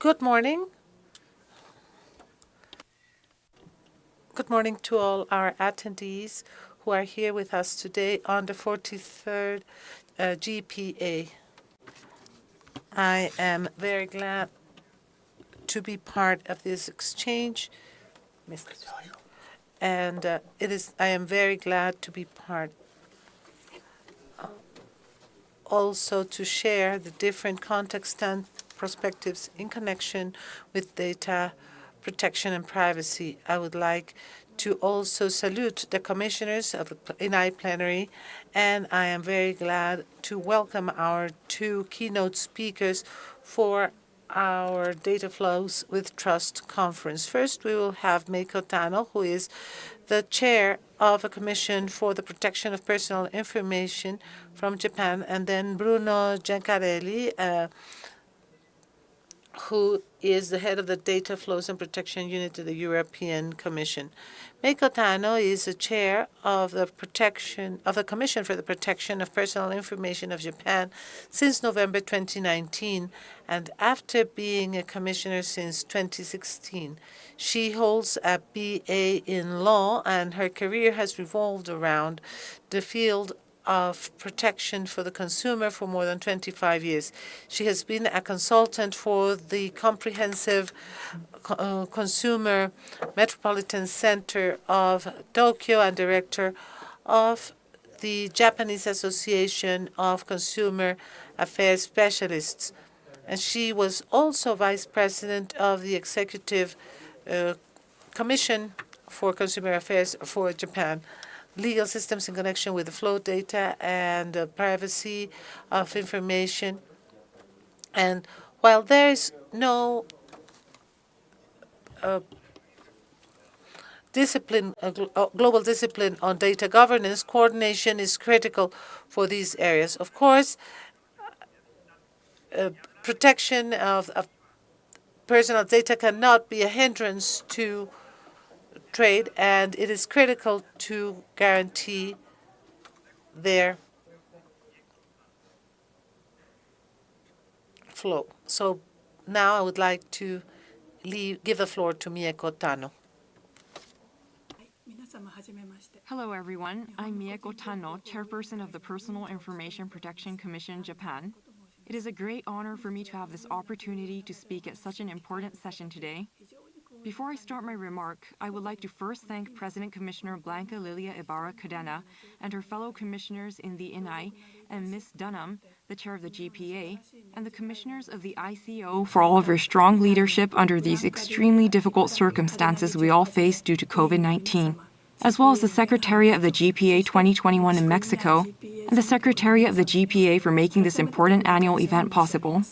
Good morning. Good morning to all our attendees who are here with us today on the 43rd GPA. I am very glad to be part of this exchange, and I am very glad to be part also to share the different contexts and perspectives in connection with data protection and privacy. I would like to also salute the commissioners of the INAI plenary, and I am very glad to welcome our two keynote speakers for our Data Flows with Trust conference. First, we will have Mieko Tanno, who is the chair of a commission for the protection of personal information from Japan, and then Bruno Gencarelli, who is the head of the Data Flows and Protection Unit of the European Commission. Mieko Tanno is the chair of the Commission for the Protection of Personal Information of Japan since November 2019, and after being a commissioner since 2016. She holds a BA in law, and her career has revolved around the field of protection for the consumer for more than 25 years. She has been a consultant for the Comprehensive Consumer Metropolitan Center of Tokyo and director of the Japanese Association of Consumer Affairs Specialists. And she was also vice president of the Executive Commission for Consumer Affairs for Japan. Legal systems in connection with the flow data and privacy of information. And while there is no global discipline on data governance, coordination is critical for these areas. Of course, protection of personal data cannot be a hindrance to trade, and it is critical to guarantee their flow. So now I would like to give the floor to Mieko Tanno. Hello, everyone. I'm Mieko Tanno, chairperson of the Personal Information Protection Commission, Japan. It is a great honor for me to have this opportunity to speak at such an important session today. Before I start my remark, I would like to first thank President Commissioner Blanca Lilia Ibarra Cadena and her fellow commissioners in the INAI and Ms. Dunham, the chair of the GPA, and the commissioners of the ICO for all of your strong leadership under these extremely difficult circumstances we all face due to COVID-19, as well as the Secretariat of the GPA 2021 in Mexico and the Secretariat of the GPA for making this important annual event possible.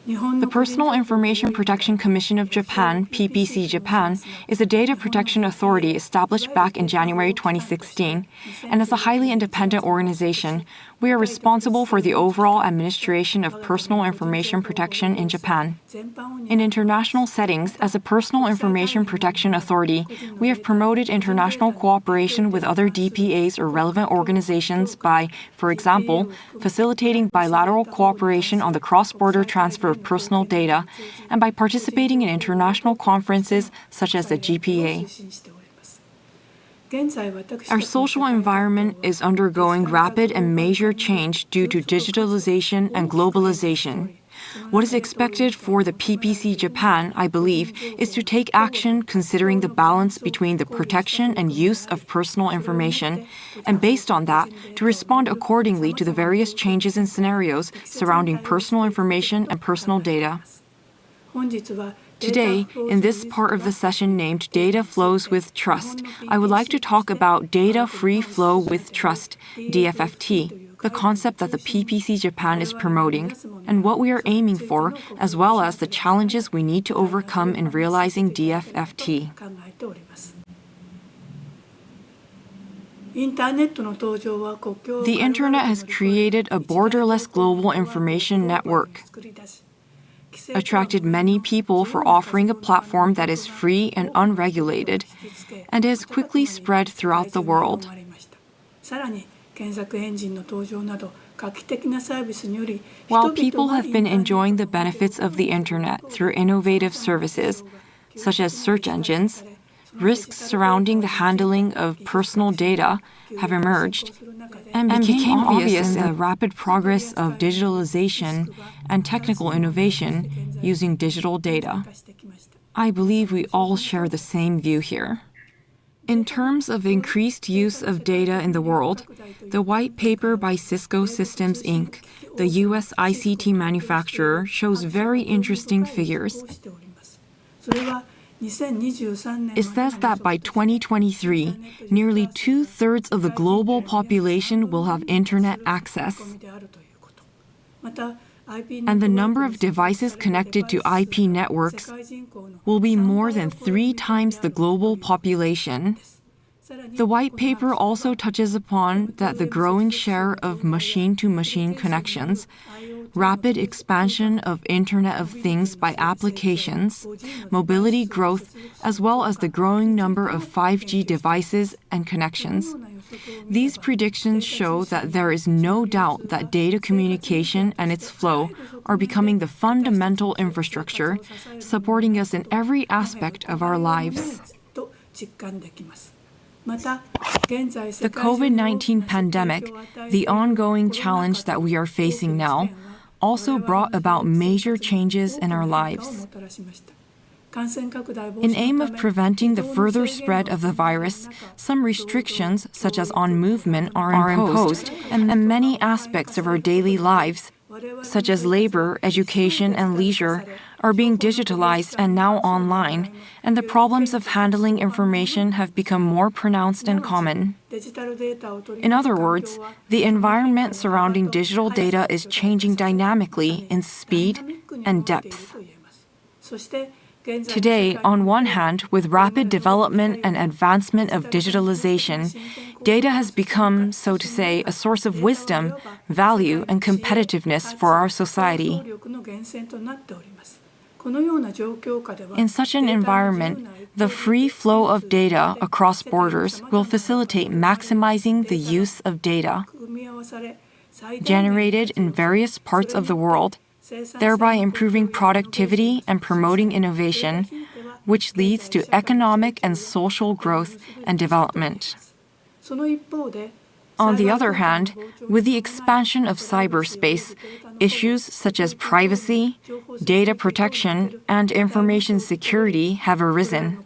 The Personal Information Protection Commission of Japan, PPC Japan, is a data protection authority established back in January 2016, and as a highly independent organization, we are responsible for the overall administration of personal information protection in Japan. In international settings, as a personal information protection authority, we have promoted international cooperation with other DPAs or relevant organizations by, for example, facilitating bilateral cooperation on the cross-border transfer of personal data, and by participating in international conferences such as the GPA. Our social environment is undergoing rapid and major change due to digitalization and globalization. What is expected for the PPC Japan, I believe, is to take action considering the balance between the protection and use of personal information, and based on that, to respond accordingly to the various changes and scenarios surrounding personal information and personal data. Today, in this part of the session named Data Flows with Trust, I would like to talk about Data Free Flow with Trust, DFFT, the concept that the PPC Japan is promoting, and what we are aiming for, as well as the challenges we need to overcome in realizing DFFT. The Internet has created a borderless global information network, attracted many people for offering a platform that is free and unregulated, and has quickly spread throughout the world. While people have been enjoying the benefits of the internet through innovative services, such as search engines, risks surrounding the handling of personal data have emerged and became obvious in the rapid progress of digitalization and technical innovation using digital data. I believe we all share the same view here. In terms of increased use of data in the world, the white paper by Cisco Systems Inc., the US ICT manufacturer, shows very interesting figures. It says that by 2023, nearly 2/3 of the global population will have internet access. And the number of devices connected to IP networks will be more than 3 times the global population. The white paper also touches upon that the growing share of machine-to-machine connections, rapid expansion of Internet of Things by applications, mobility growth, as well as the growing number of 5G devices and connections. These predictions show that there is no doubt that data communication and its flow are becoming the fundamental infrastructure, supporting us in every aspect of our lives. The COVID-19 pandemic, the ongoing challenge that we are facing now, also brought about major changes in our lives. In aim of preventing the further spread of the virus, some restrictions, such as on movement, are imposed, and many aspects of our daily lives, such as labor, education, and leisure, are being digitalized and now online, and the problems of handling information have become more pronounced and common. In other words, the environment surrounding digital data is changing dynamically in speed and depth. Today, on one hand, with rapid development and advancement of digitalization, data has become, so to say, a source of wisdom, value, and competitiveness for our society. In such an environment, the free flow of data across borders will facilitate maximizing the use of data generated in various parts of the world, thereby improving productivity and promoting innovation, which leads to economic and social growth and development. On the other hand, with the expansion of cyberspace, issues such as privacy, data protection, and information security have arisen.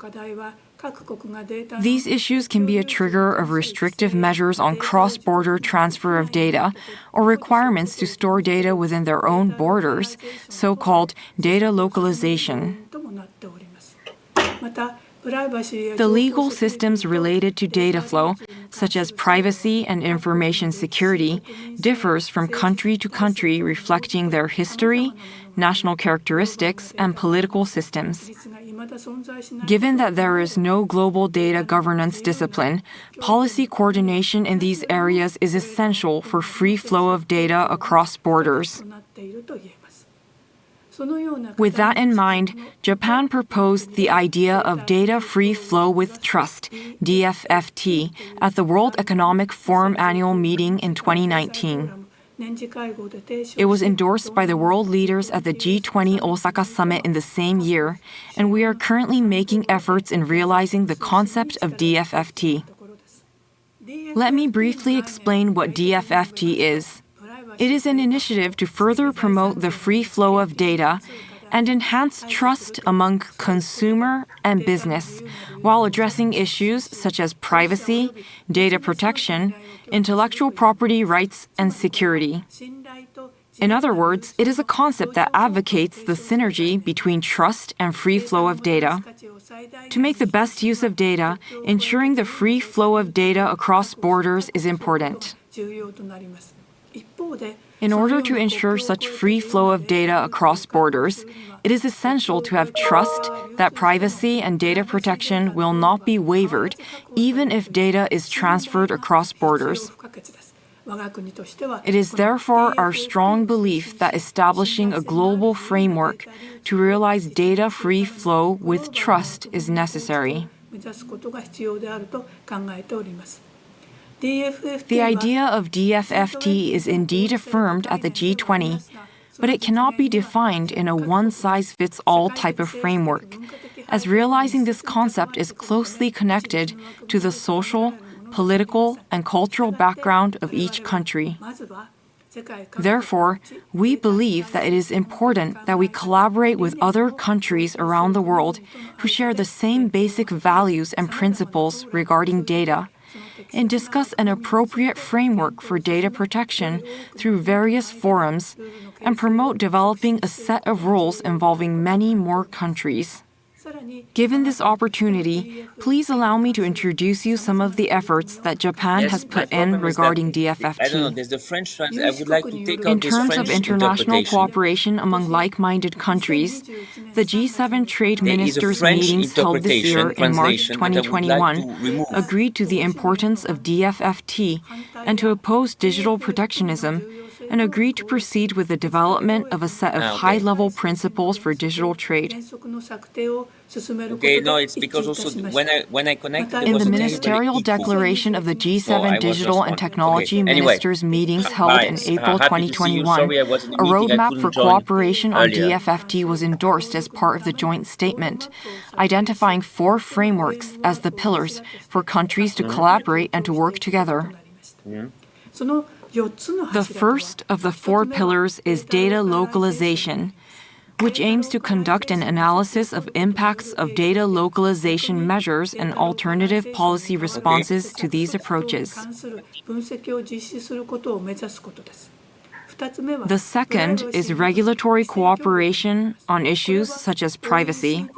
These issues can be a trigger of restrictive measures on cross-border transfer of data or requirements to store data within their own borders, so-called data localization. The legal systems related to data flow, such as privacy and information security, differs from country to country, reflecting their history, national characteristics, and political systems. Given that there is no global data governance discipline, policy coordination in these areas is essential for free flow of data across borders. With that in mind, Japan proposed the idea of Data Free Flow with Trust, DFFT, at the World Economic Forum annual meeting in 2019. It was endorsed by the world leaders at the G20 Osaka Summit in the same year, and we are currently making efforts in realizing the concept of DFFT. Let me briefly explain what DFFT is. It is an initiative to further promote the free flow of data and enhance trust among consumer and business, while addressing issues such as privacy, data protection, intellectual property rights, and security. In other words, it is a concept that advocates the synergy between trust and free flow of data. To make the best use of data, ensuring the free flow of data across borders is important. In order to ensure such free flow of data across borders, it is essential to have trust that privacy and data protection will not be wavered, even if data is transferred across borders. It is therefore our strong belief that establishing a global framework to realize data-free flow with trust is necessary. The idea of DFFT is indeed affirmed at the G20, but it cannot be defined in a one-size-fits-all type of framework, as realizing this concept is closely connected to the social, political, and cultural background of each country. Therefore, we believe that it is important that we collaborate with other countries around the world who share the same basic values and principles regarding data, and discuss an appropriate framework for data protection through various forums, and promote developing a set of rules involving many more countries. Given this opportunity, please allow me to introduce you some of the efforts that Japan has put in regarding DFFT. I don't know, there's the French translation. I would like to take out In this terms French of international interpretation. cooperation among like-minded countries, the G7 trade There is a ministers' French meetings held this year in March translation that I would like to 2021 remove. agreed to the importance of DFFT and to oppose digital protectionism, and agreed to proceed with the development of a set of high-level principles for digital trade. Okay, no, it's because also when I connected, there In was the a ministerial terrible echo. declaration of the So I G7 was Digital just and wondering. Technology Okay, anyway. Ministers meetings held in April Happy to see you. 2021, Sorry, I was in a a meeting, I roadmap couldn't for join cooperation on earlier. DFFT was endorsed as part of the joint statement, identifying 4 frameworks as the pillars for countries to collaborate and to work together. The first of the 4 pillars is data localization, which aims to conduct an analysis of impacts of data localization measures and alternative policy responses to these approaches. The second is regulatory cooperation on issues such as privacy.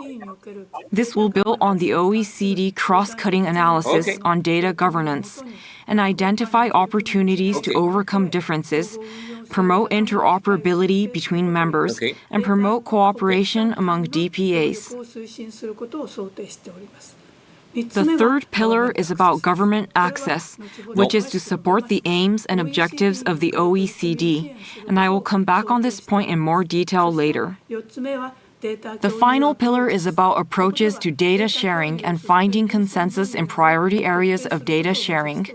This will build on the OECD cross-cutting analysis on data governance and identify opportunities to overcome differences, promote interoperability between members, and promote cooperation among DPAs. The third pillar is about government access, which is to support the aims and objectives of the OECD, and I will come back on this point in more detail later. The final pillar is about approaches to data sharing and finding consensus in priority areas of data sharing.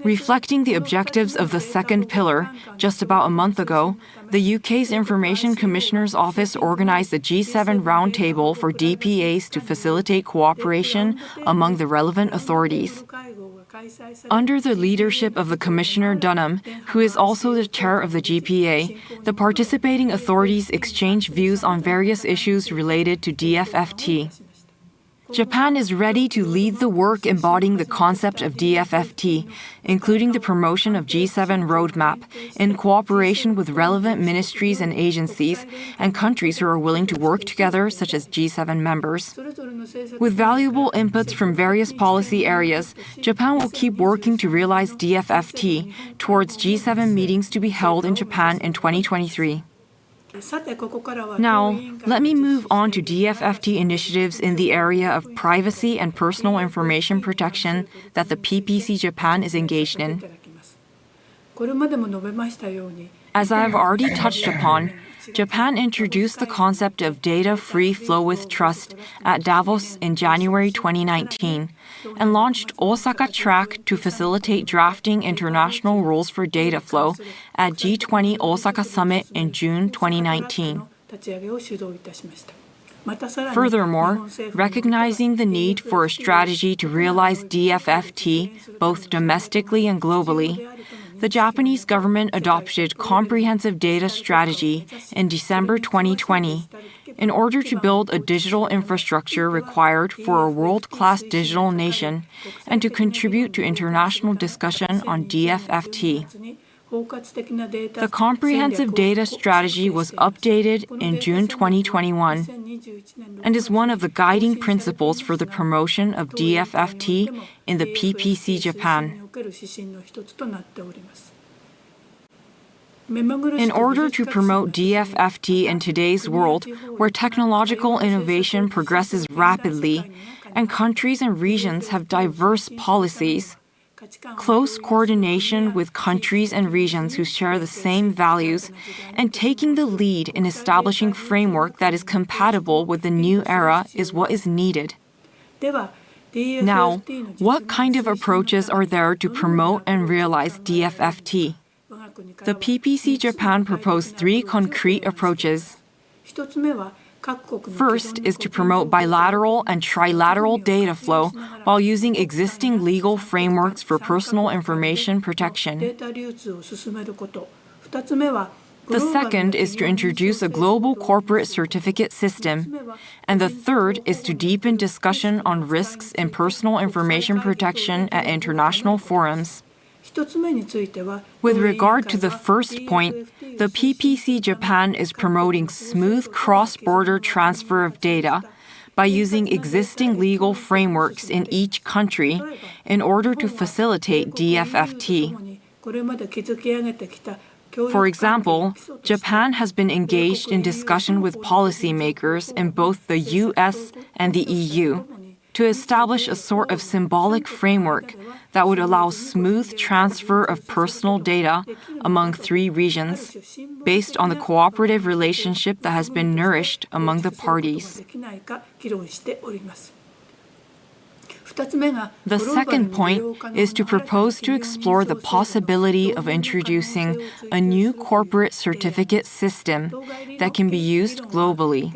Reflecting the objectives of the second pillar, just about a month ago, the UK's Information Commissioner's Office organized the G7 Roundtable for DPAs to facilitate cooperation among the relevant authorities. Under the leadership of the Commissioner Dunham, who is also the chair of the GPA, the participating authorities exchange views on various issues related to DFFT. Japan is ready to lead the work embodying the concept of DFFT, including the promotion of G7 roadmap, in cooperation with relevant ministries and agencies and countries who are willing to work together, such as G7 members. With valuable inputs from various policy areas, Japan will keep working to realize DFFT towards G7 meetings to be held in Japan in 2023. Now, let me move on to DFFT initiatives in the area of privacy and personal information protection that the PPC Japan is engaged in. As I have already touched upon, Japan introduced the concept of data-free flow with trust at Davos in January 2019 and launched Osaka Track to facilitate drafting international rules for data flow at G20 Osaka Summit in June 2019. Furthermore, recognizing the need for a strategy to realize DFFT both domestically and globally, the Japanese government adopted comprehensive data strategy in December 2020 in order to build a digital infrastructure required for a world-class digital nation and to contribute to international discussion on DFFT. The comprehensive data strategy was updated in June 2021 and is one of the guiding principles for the promotion of DFFT in the PPC Japan. In order to promote DFFT in today's world, where technological innovation progresses rapidly and countries and regions have diverse policies, close coordination with countries and regions who share the same values, and taking the lead in establishing framework that is compatible with the new era is what is needed. Now, what kind of approaches are there to promote and realize DFFT? The PPC Japan proposed 3 concrete approaches. First is to promote bilateral and trilateral data flow while using existing legal frameworks for personal information protection. The second is to introduce a global corporate certificate system. And the third is to deepen discussion on risks in personal information protection at international forums. With regard to the first point, the PPC Japan is promoting smooth cross-border transfer of data by using existing legal frameworks in each country in order to facilitate DFFT. For example, Japan has been engaged in discussion with policymakers in both the US and the EU to establish a sort of symbolic framework that would allow smooth transfer of personal data among 3 regions based on the cooperative relationship that has been nourished among the parties. The second point is to propose to explore the possibility of introducing a new corporate certificate system that can be used globally.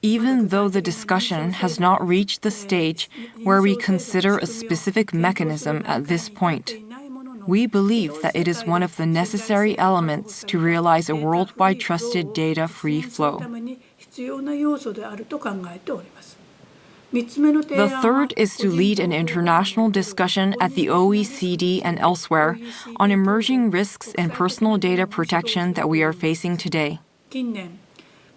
Even though the discussion has not reached the stage where we consider a specific mechanism at this point, we believe that it is one of the necessary elements to realize a worldwide trusted data-free flow. The third is to lead an international discussion at the OECD and elsewhere on emerging risks in personal data protection that we are facing today.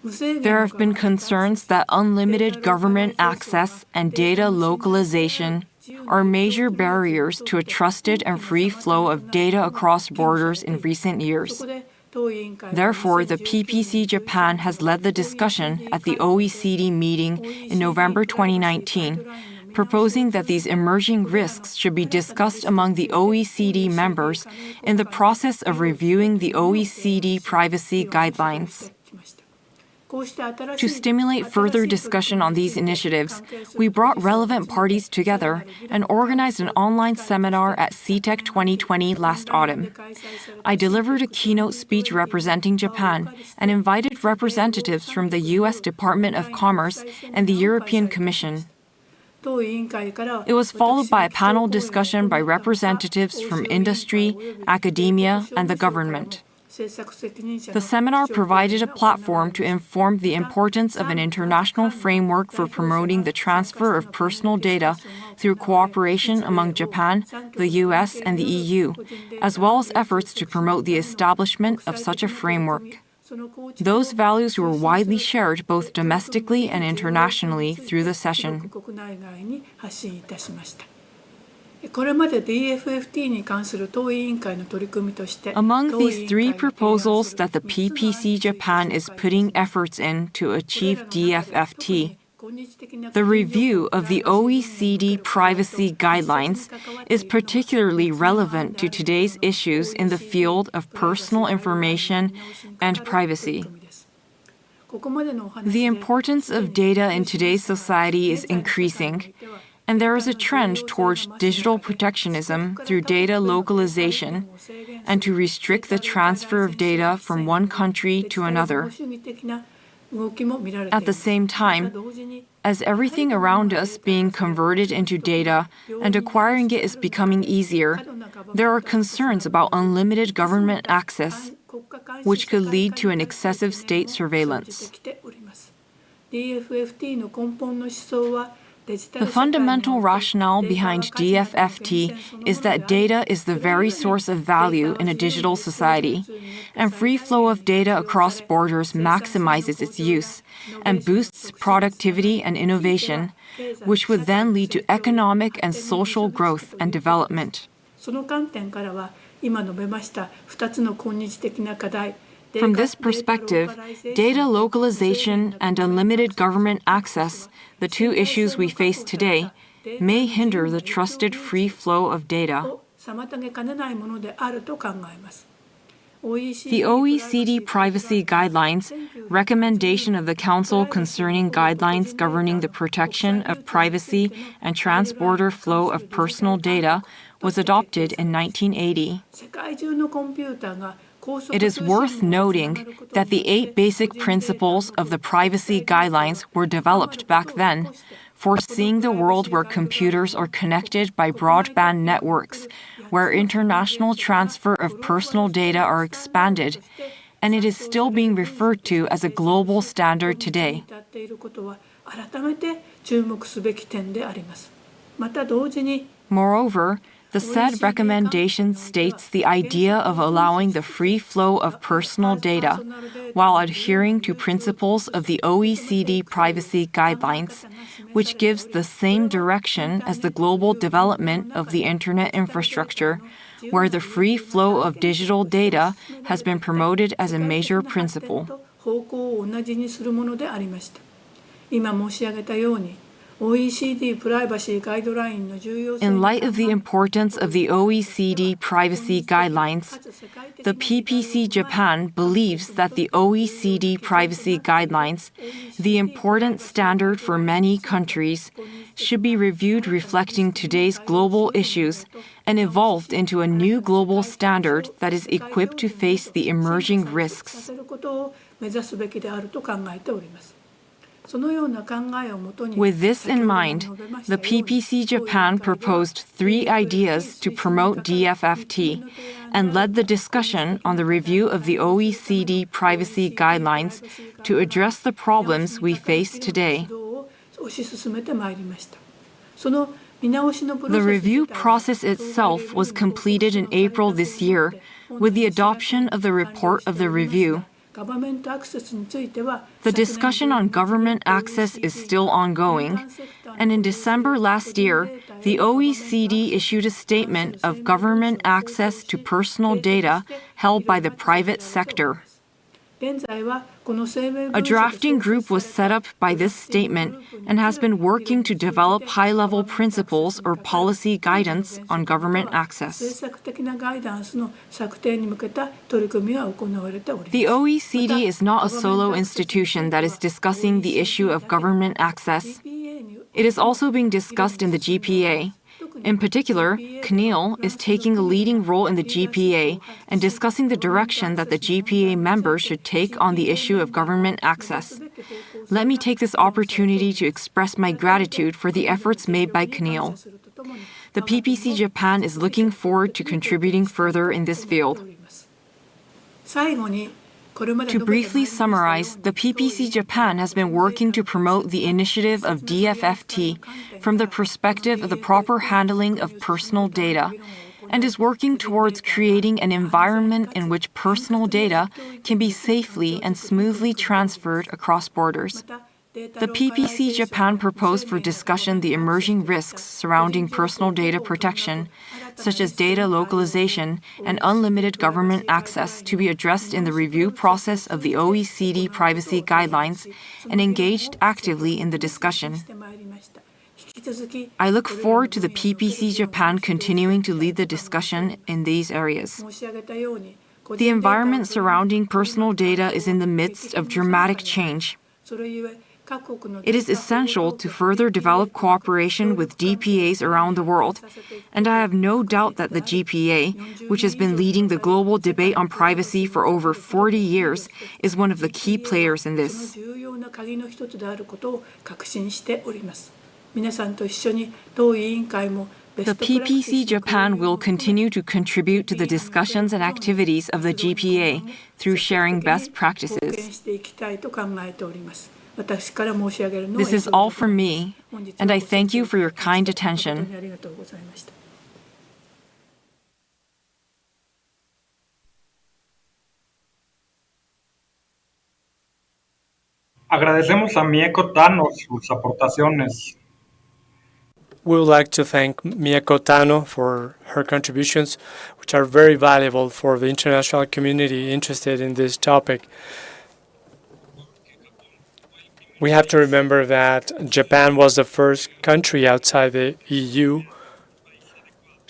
There have been concerns that unlimited government access and data localization are major barriers to a trusted and free flow of data across borders in recent years. Therefore, the PPC Japan has led the discussion at the OECD meeting in November 2019, proposing that these emerging risks should be discussed among the OECD members in the process of reviewing the OECD privacy guidelines. To stimulate further discussion on these initiatives, we brought relevant parties together and organized an online seminar at CTEC 2020 last autumn. I delivered a keynote speech representing Japan and invited representatives from the U.S. Department of Commerce and the European Commission. It was followed by a panel discussion by representatives from industry, academia, and the government. The seminar provided a platform to inform the importance of an international framework for promoting the transfer of personal data through cooperation among Japan, the US, and the EU, as well as efforts to promote the establishment of such a framework. Those values were widely shared both domestically and internationally through the session. Among these 3 proposals that the PPC Japan is putting efforts in to achieve DFFT, the review of the OECD privacy guidelines is particularly relevant to today's issues in the field of personal information and privacy. The importance of data in today's society is increasing, and there is a trend towards digital protectionism through data localization and to restrict the transfer of data from one country to another. At the same time, as everything around us being converted into data and acquiring it is becoming easier, there are concerns about unlimited government access, which could lead to an excessive state surveillance. The fundamental rationale behind DFFT is that data is the very source of value in a digital society, and free flow of data across borders maximizes its use and boosts productivity and innovation, which would then lead to economic and social growth and development. From this perspective, data localization and unlimited government access, the 2 issues we face today, may hinder the trusted free flow of data. The OECD Privacy Guidelines, recommendation of the Council concerning guidelines governing the protection of privacy and trans-border flow of personal data, was adopted in 1980. It is worth noting that the 8 basic principles of the privacy guidelines were developed back then, foreseeing the world where computers are connected by broadband networks, where international transfer of personal data are expanded, and it is still being referred to as a global standard today. Moreover, the said recommendation states the idea of allowing the free flow of personal data while adhering to principles of the OECD Privacy Guidelines, which gives the same direction as the global development of the Internet infrastructure, where the free flow of digital data has been promoted as a major principle. In light of the importance of the OECD privacy guidelines, the PPC Japan believes that the OECD privacy guidelines, the important standard for many countries, should be reviewed reflecting today's global issues and evolved into a new global standard that is equipped to face the emerging risks. With this in mind, the PPC Japan proposed 3 ideas to promote DFFT and led the discussion on the review of the OECD privacy guidelines to address the problems we face today. The review process itself was completed in April this year with the adoption of the report of the review. The discussion on government access is still ongoing, and in December last year, the OECD issued a statement of government access to personal data held by the private sector. A drafting group was set up by this statement and has been working to develop high-level principles or policy guidance on government access. The OECD is not a solo institution that is discussing the issue of government access. It is also being discussed in the GPA. In particular, CNIL is taking a leading role in the GPA and discussing the direction that the GPA members should take on the issue of government access. Let me take this opportunity to express my gratitude for the efforts made by CNIL. The PPC Japan is looking forward to contributing further in this field. To briefly summarize, the PPC Japan has been working to promote the initiative of DFFT from the perspective of the proper handling of personal data, and is working towards creating an environment in which personal data can be safely and smoothly transferred across borders. The PPC Japan proposed for discussion the emerging risks surrounding personal data protection, such as data localization and unlimited government access, to be addressed in the review process of the OECD privacy guidelines and engaged actively in the discussion. I look forward to the PPC Japan continuing to lead the discussion in these areas. The environment surrounding personal data is in the midst of dramatic change. It is essential to further develop cooperation with DPAs around the world, and I have no doubt that the GPA, which has been leading the global debate on privacy for over 40 years, is one of the key players in this. The PPC Japan will continue to contribute to the discussions and activities of the GPA through sharing best practices. This is all from me, and I thank you for your kind attention. Agradecemos a Mieko Tanno sus aportaciones. We would like to thank Mieko Tanno for her contributions, which are very valuable for the international community interested in this topic. We have to remember that Japan was the first country outside the EU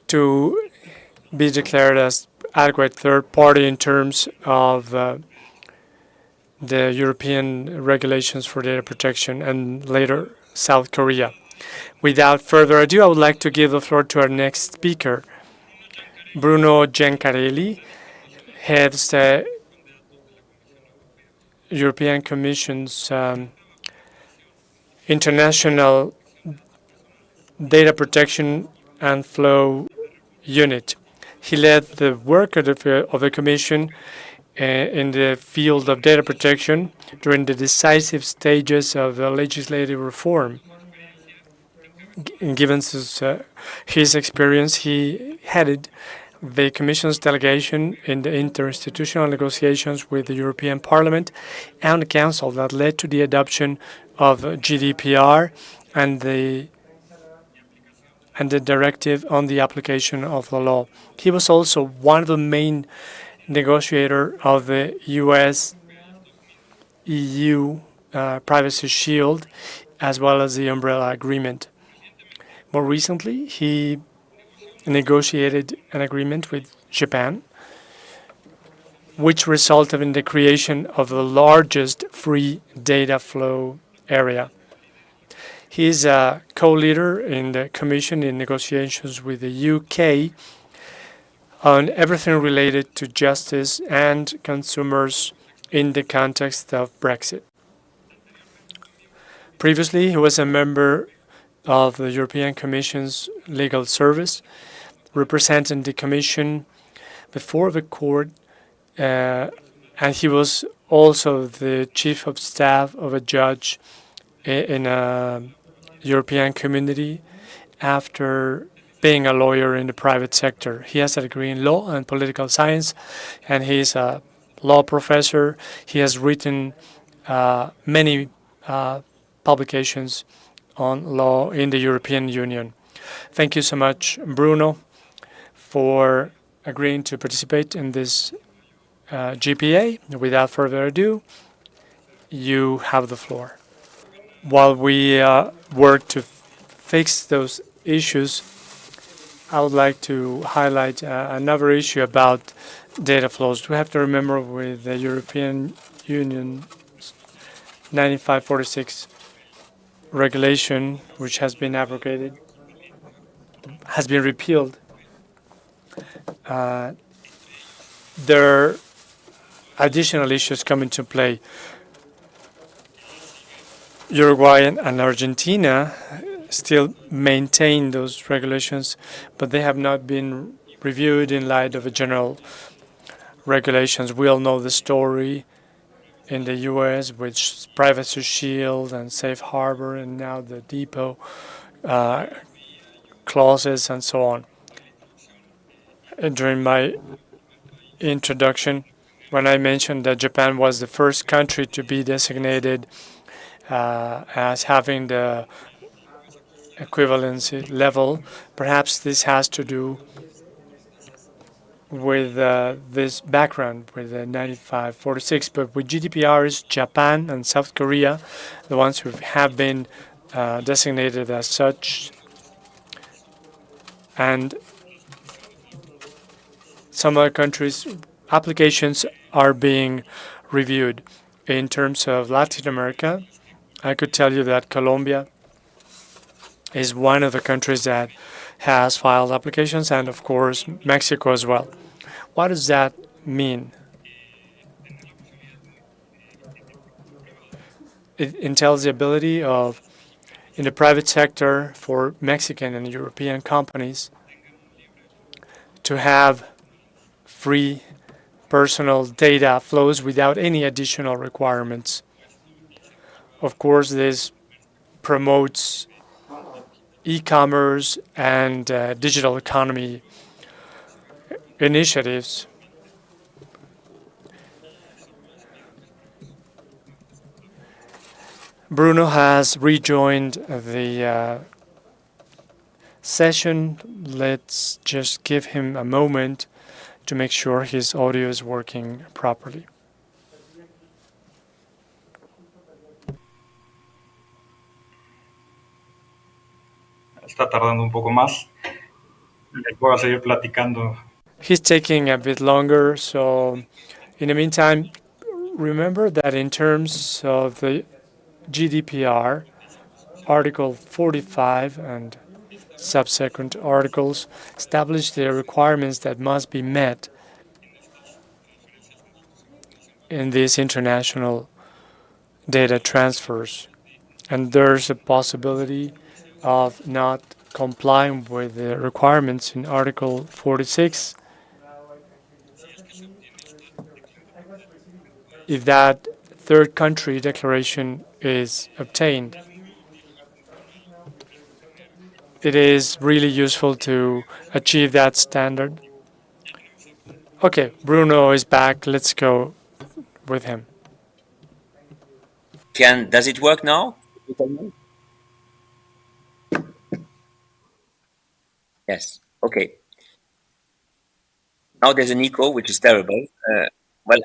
to be declared as adequate third party in terms of the European regulations for data protection, and later South Korea. Without further ado, I would like to give the floor to our next speaker, Bruno Gencarelli, heads the European Commission's International Data Protection and Flow Unit. He led the work of the Commission in the field of data protection during the decisive stages of the legislative reform. Given his experience, he headed the Commission's delegation in the interinstitutional negotiations with the European Parliament and the Council that led to the adoption of GDPR and the directive on the application of the law. He was also one of the main negotiators of the US-EU Privacy Shield, as well as the Umbrella Agreement. More recently, he negotiated an agreement with Japan, which resulted in the creation of the largest free data flow area. He is a co-leader in the Commission in negotiations with the UK on everything related to justice and consumers in the context of Brexit. Previously, he was a member of the European Commission's Legal Service, representing the Commission before the court, and he was also the chief of staff of a judge in a European community after being a lawyer in the private sector. He has a degree in law and political science, and he's a law professor. He has written many publications on law in the European Union. Thank you so much, Bruno, for agreeing to participate in this GPA. Without further ado, you have the floor. While we work to fix those issues, I would like to highlight another issue about data flows. We have to remember with the European Union 9546 regulation, which has been abrogated, has been repealed. There are additional issues come into play. Uruguay and Argentina still maintain those regulations, but they have not been reviewed in light of the general regulations. We all know the story in the U.S. with Privacy Shield and Safe Harbor, and now the depot clauses and so on. During my introduction, when I mentioned that Japan was the first country to be designated as having the equivalency level, perhaps this has to do with this background with the 9546, but with GDPR is Japan and South Korea, the ones who have been designated as such, and some other countries' applications are being reviewed. In terms of Latin America, I could tell you that Colombia is one of the countries that has filed applications, and of course Mexico as well. What does that mean? It entails the ability of, in the private sector, for Mexican and European companies to have free personal data flows without any additional requirements. Of course, this promotes e-commerce and digital economy initiatives. Bruno has rejoined the session. Let's just give him a moment to make sure his audio is working properly. Está tardando un poco más. Les voy a seguir platicando. he's taking a bit longer. So in the meantime, remember that in terms of the GDPR, Article 45 and subsequent articles establish the requirements that must be met in these international data transfers. And there's a possibility of not complying with the requirements in Article 46 if that third country declaration is obtained. It is really useful to achieve that standard. Okay, Bruno is back. Let's go with him. Does it work now? Yes. Okay. Now there's an echo, which is terrible. Well,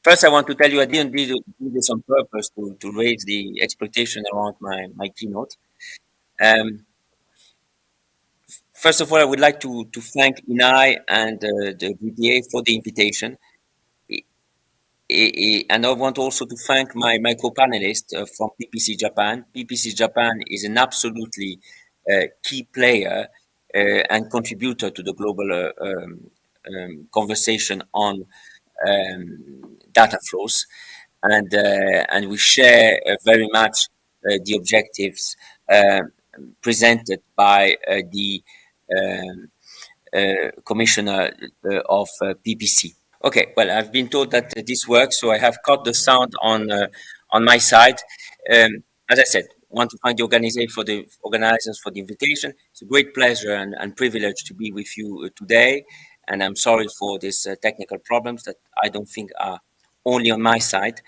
first I want to tell you I didn't do this on purpose to raise the expectation around my keynote. First of all, I would like to thank Inai and the VDA for the invitation. And I want also to thank my co-panelist from PPC Japan. PPC Japan is an absolutely key player and contributor to the global conversation on data flows, and we share very much the objectives presented by the um, commissioner of PPC. Okay, well, I've been told that this works, so I have cut the sound on my side. As I said, want to thank the organizers for the invitation. It's a great pleasure and privilege to be with you today, and I'm sorry for these technical problems that I don't think are only on my side.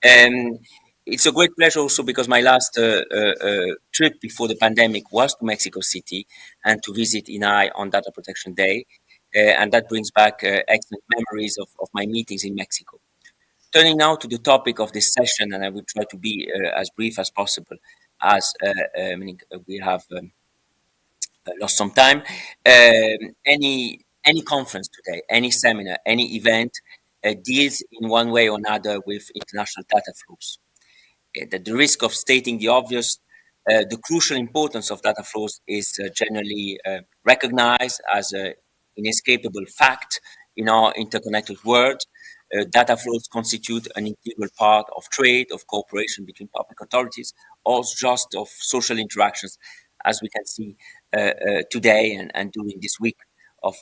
Um, it's a great pleasure also because my last trip before the pandemic was to Mexico City and to visit INAI on Data Protection Day. And that brings back excellent memories of my meetings in Mexico. Turning now to the topic of this session, and I will try to be as brief as possible, as we have lost some time. Any conference today, any seminar, any event deals in one way or another with international data flows. At the risk of stating the obvious, the crucial importance of data flows is generally recognized as an inescapable fact in our interconnected world. Data flows constitute an integral part of trade, of cooperation between public authorities, or just of social interactions, as we can see today and during this week of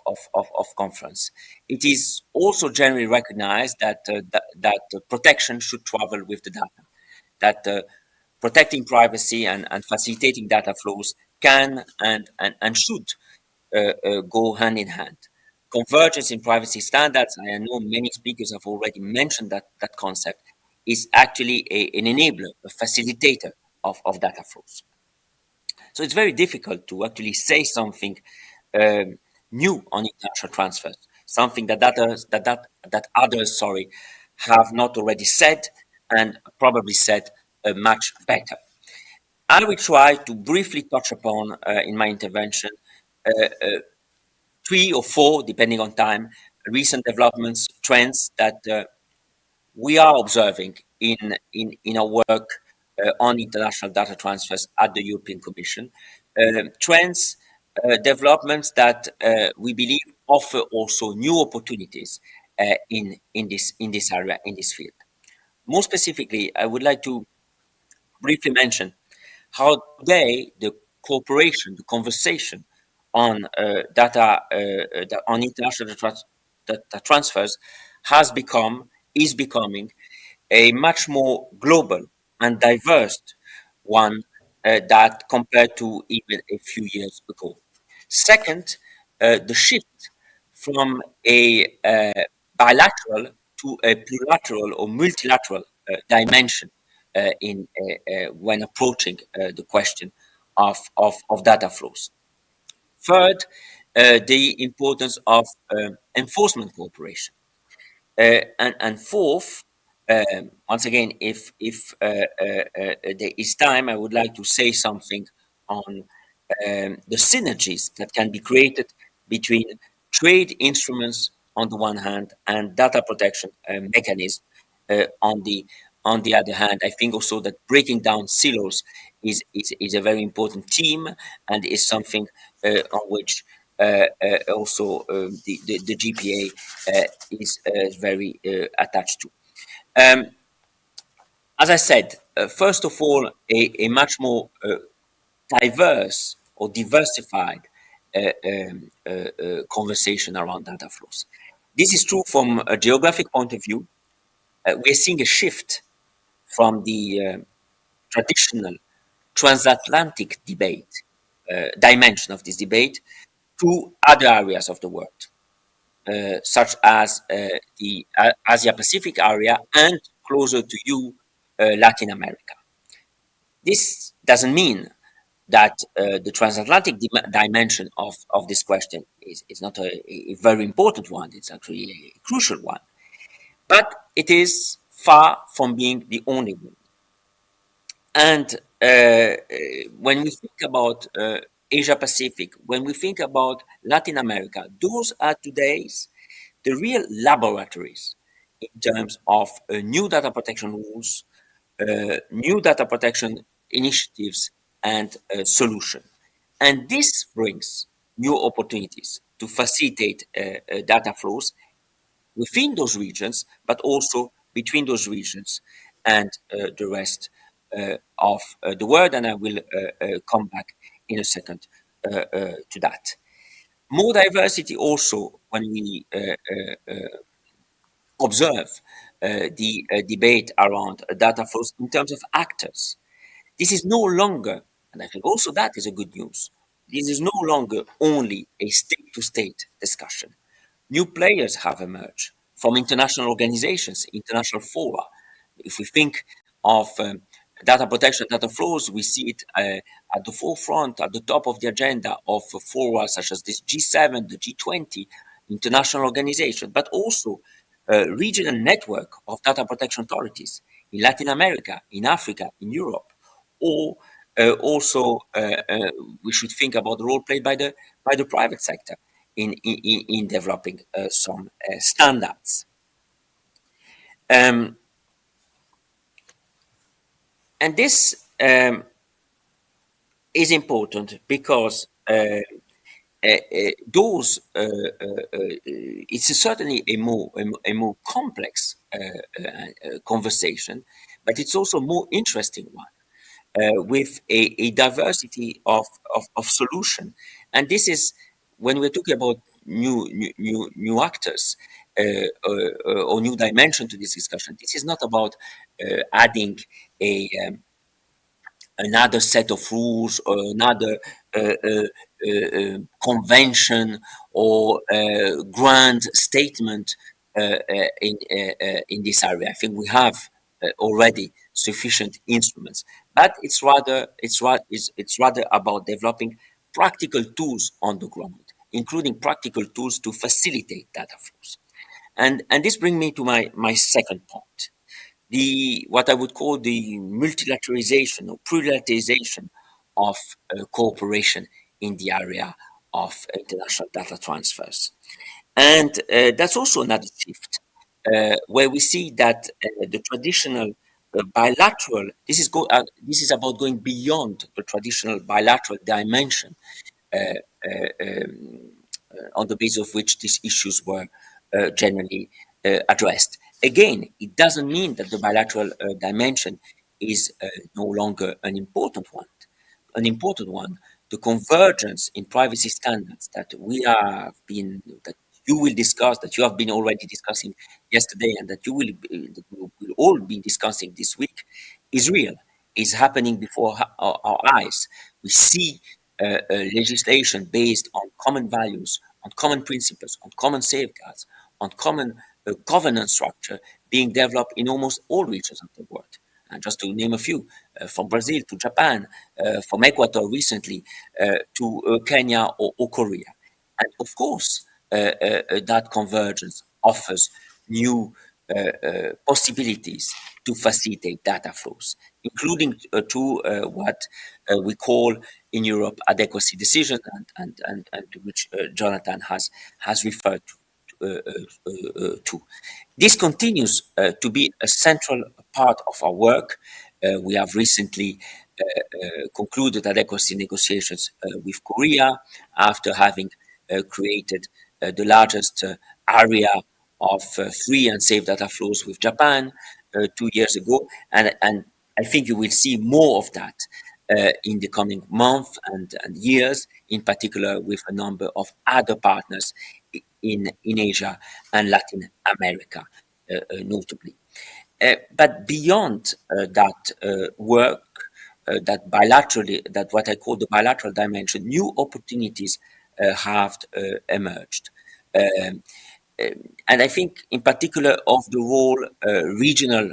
conference. It is also generally recognized that protection should travel with the data, that protecting privacy and facilitating data flows can and should go hand in hand. Convergence in privacy standards, and I know many speakers have already mentioned that concept, is actually an enabler, a facilitator of data flows. So it's very difficult to actually say something um, new on international transfers, something that others, have not already said and probably said much better. I will try to briefly touch upon in my intervention three or four, depending on time, recent developments, trends that we are observing in our work on international data transfers at the European Commission. Trends, developments that we believe offer also new opportunities in this area, in this field. More specifically, I would like to briefly mention how today the cooperation, the conversation on on international data transfers is becoming a much more global and diverse one that compared to even a few years ago. Second, the shift from a bilateral to a plurilateral or multilateral dimension in when approaching the question of data flows. Third, the importance of enforcement cooperation. And fourth, once again, if there is time, I would like to say something on the synergies that can be created between trade instruments on the one hand and data protection mechanism on the other hand. I think also that breaking down silos is a very important theme and is something on which also the GPA is very attached to. As I said, first of all, a much more diverse or diversified conversation around data flows. This is true from a geographic point of view. We're seeing a shift from the traditional transatlantic debate, dimension of this debate, to other areas of the world, such as the Asia Pacific area and closer to you, Latin America. This doesn't mean that the transatlantic dimension of this question is not a very important one, it's actually a crucial one, but it is far from being the only one. And when we think about Asia Pacific, when we think about Latin America, those are today's the real laboratories in terms of new data protection rules, new data protection initiatives, and solution. And this brings new opportunities to facilitate data flows within those regions, but also between those regions and the rest of the world. And I will come back in a second to that. More diversity also when we observe the debate around data flows in terms of actors. This is no longer, and I think also that is a good news, this is no longer only a state to state discussion. New players have emerged from international organizations, international fora. If we think of data protection, data flows, we see it at the forefront, at the top of the agenda of fora such as this G7, the G20, international organization, but also a regional network of data protection authorities in Latin America, in Africa, in Europe, or also we should think about the role played by the private sector in developing some standards. And this is important because those it's certainly a more complex conversation, but it's also a more interesting one. With a diversity of solution. And this is when we're talking about new actors or new dimension to this discussion. This is not about adding another set of rules or another convention or grand statement in this area. I think we have already sufficient instruments, but it's rather about developing practical tools on the ground, including practical tools to facilitate data flows. And this brings me to my second point, what I would call the multilateralization or plurilateralization of cooperation in the area of international data transfers. And that's also another shift where we see that the traditional bilateral, this is about going beyond the traditional bilateral dimension on the basis of which these issues were generally addressed. Again, it doesn't mean that the bilateral dimension is no longer an important one. An important one, the convergence in privacy standards that that you will discuss, that you have been already discussing yesterday, and that that we will all be discussing this week, is real, is happening before our eyes. We see legislation based on common values, on common principles, on common safeguards, on common governance structure being developed in almost all regions of the world. And just to name a few, from Brazil to Japan, from Ecuador recently to Kenya or Korea. And of course, that convergence offers new possibilities to facilitate data flows, including to what we call in Europe adequacy decision, and to which Jonathan has referred to. This continues to be a central part of our work. We have recently concluded adequacy negotiations with Korea after having created the largest area of free and safe data flows with Japan 2 years ago. And I think you will see more of that in the coming months and years, in particular with a number of other partners in Asia and Latin America, notably. But beyond that work, that what I call the bilateral dimension, new opportunities have emerged. Um, and I think in particular of the role regional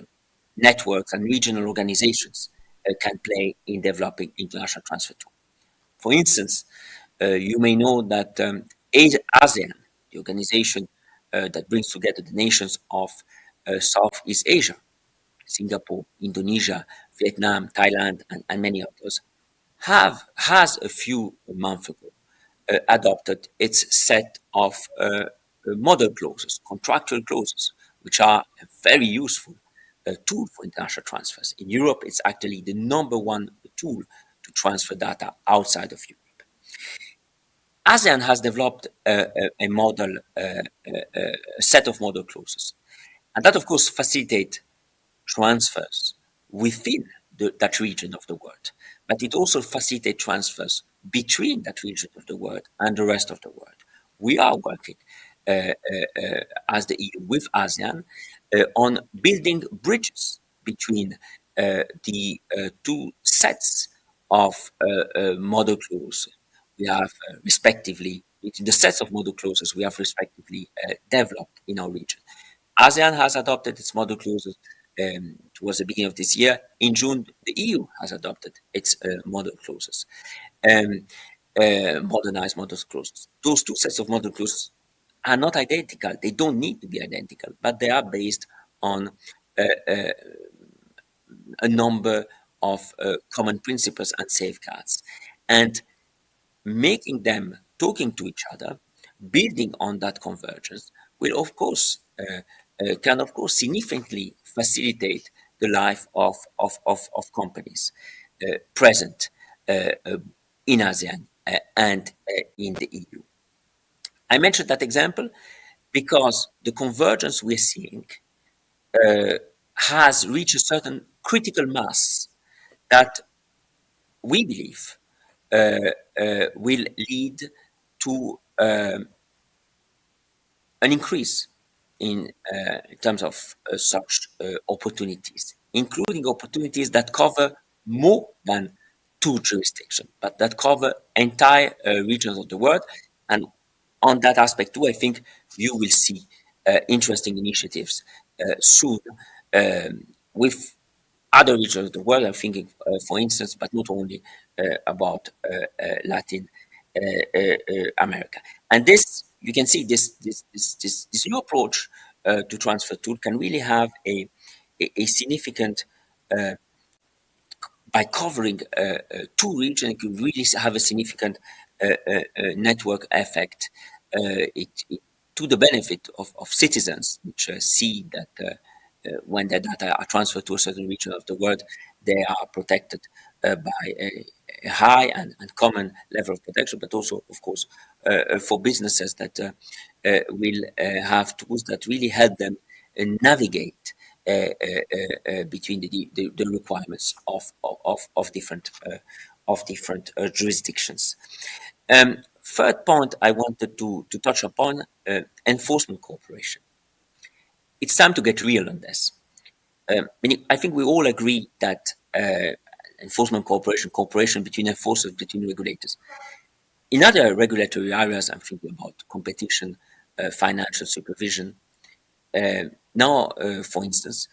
networks and regional organizations can play in developing international transfer tools. For instance, you may know that ASEAN, the organization that brings together the nations of Southeast Asia, Singapore, Indonesia, Vietnam, Thailand, and many others, has a few months ago adopted its set of model clauses, contractual clauses, which are a very useful tool for international transfers. In Europe, it's actually the number one tool to transfer data outside of Europe. ASEAN has developed a model, a set of model clauses, and that, of course, facilitate transfers within that region of the world, but it also facilitates transfers between that region of the world and the rest of the world. We are working as the EU with ASEAN on building bridges between the two sets of model clauses. We have respectively, between the sets of model clauses we have respectively developed in our region. ASEAN has adopted its model clauses towards the beginning of this year. In June, the EU has adopted its model clauses, modernized model clauses. Those two sets of model clauses are not identical. They don't need to be identical, but they are based on a number of common principles and safeguards. And making them talking to each other, building on that convergence, will of course can of course significantly facilitate the life of companies present in ASEAN and in the EU. I mentioned that example because the convergence we're seeing has reached a certain critical mass that we believe will lead to an increase in terms of such opportunities, including opportunities that cover more than two jurisdictions, but that cover entire regions of the world. And on that aspect too, I think you will see interesting initiatives soon with other regions of the world. I'm thinking, for instance, but not only about Latin America. And this, you can see, this new approach to transfer tool can really have a significant by covering two regions, it could really have a significant network effect to the benefit of citizens, which see that when their data are transferred to a certain region of the world, they are protected by a high and common level of protection, but also, of course, for businesses that will have tools that really help them navigate between the requirements of different jurisdictions. Third point I wanted to touch upon, enforcement cooperation. It's time to get real on this. I think we all agree that enforcement cooperation between enforcers, between regulators. In other regulatory areas, I'm thinking about competition, financial supervision. Now, for instance,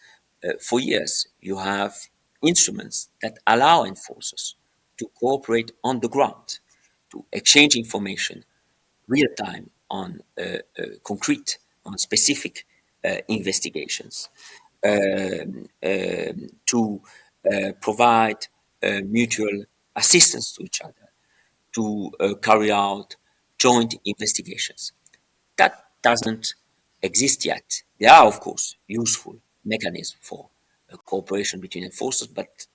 for years, you have instruments that allow enforcers to cooperate on the ground, to exchange information real time on concrete, on specific investigations, to provide mutual assistance to each other, to carry out joint investigations. That doesn't exist yet. There are, of course, useful mechanisms for cooperation between enforcers, but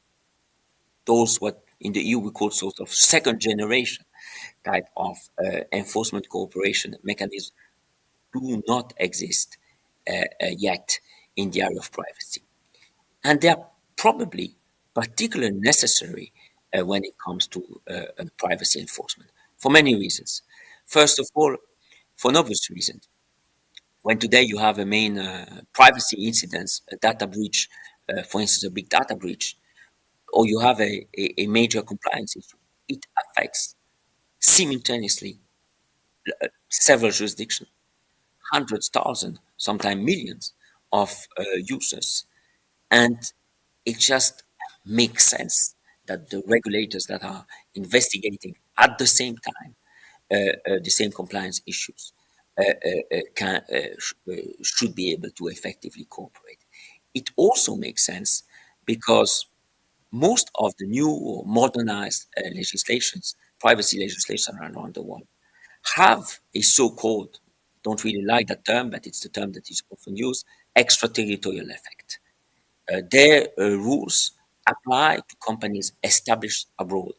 those what in the EU we call sort of second generation type of enforcement cooperation mechanisms do not exist yet in the area of privacy. And they are probably particularly necessary when it comes to privacy enforcement for many reasons. First of all, for an obvious reason, when today you have a main privacy incidents, a data breach, for instance, a big data breach, or you have a major compliance issue, it affects simultaneously several jurisdictions, hundreds, thousands, sometimes millions of users. And it just makes sense that the regulators that are investigating at the same time the same compliance issues should be able to effectively cooperate. It also makes sense because most of the new or modernized legislations, privacy legislation around the world, have a so-called, don't really like that term, but it's the term that is often used, extraterritorial effect. Their rules apply to companies established abroad,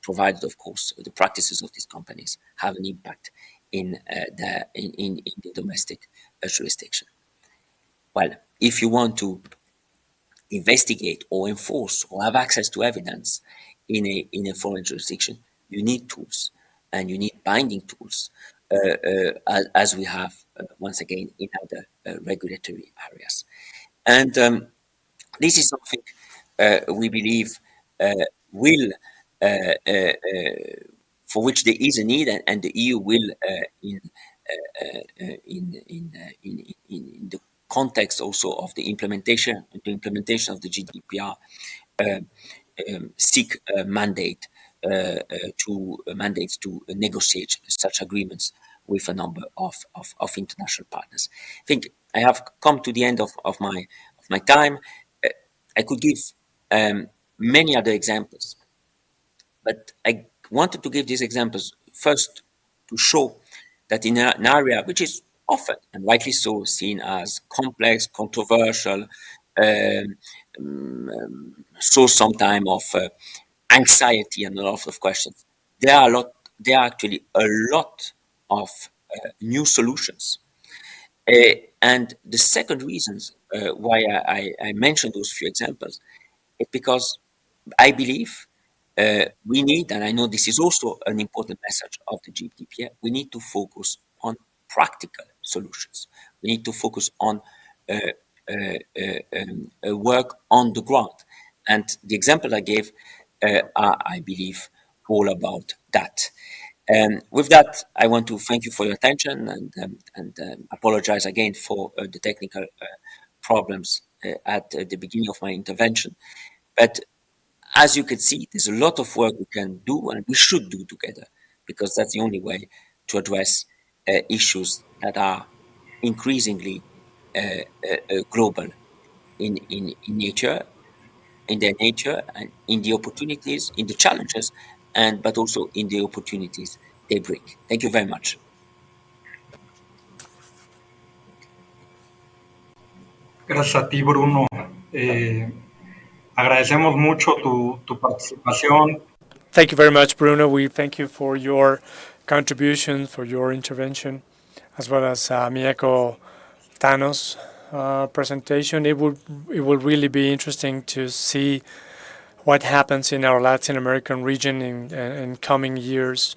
provided, of course, the practices of these companies have an impact in the domestic jurisdiction. Well, if you want to investigate or enforce or have access to evidence in a foreign jurisdiction, you need tools and you need binding tools, as we have once again in other regulatory areas. And this is something we believe will, for which there is a need, and the EU will, in the context also of the implementation of the GDPR, seek a mandate mandates to negotiate such agreements with a number of international partners. I think I have come to the end of my time. I could give many other examples, but I wanted to give these examples first to show that in an area which is often, and rightly so, seen as complex, controversial, source sometime of anxiety and a lot of questions, there are actually a lot of new solutions. And the second reasons why I mentioned those few examples is because I believe we need, and I know this is also an important message of the GDPR, we need to focus on practical solutions. We need to focus on work on the ground. And the example I gave are, I believe, all about that. With that, I want to thank you for your attention and apologize again for the technical problems at the beginning of my intervention. But as you can see, there's a lot of work we can do and we should do together, because that's the only way to address issues that are increasingly global in nature, in their nature, and in the opportunities, in the challenges, and but also in the opportunities they bring. Thank you very much. Gracias a ti, Bruno. Eh, Agradecemos mucho tu participación. Thank you very much, Bruno. We thank you for your contribution, for your intervention, as well as Mieko Tanno's presentation. It will really be interesting to see what happens in our Latin American region in coming years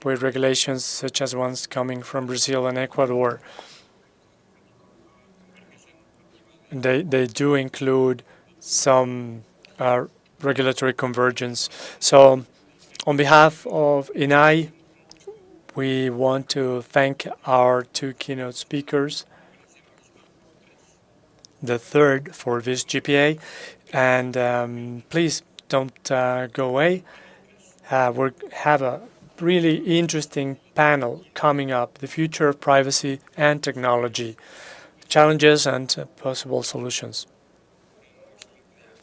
with regulations such as ones coming from Brazil and Ecuador. They do include some regulatory convergence. So on behalf of INAI, we want to thank our two keynote speakers, the third for this GPA, and please don't go away. We have a really interesting panel coming up, the future of privacy and technology, challenges and possible solutions.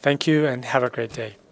Thank you and have a great day.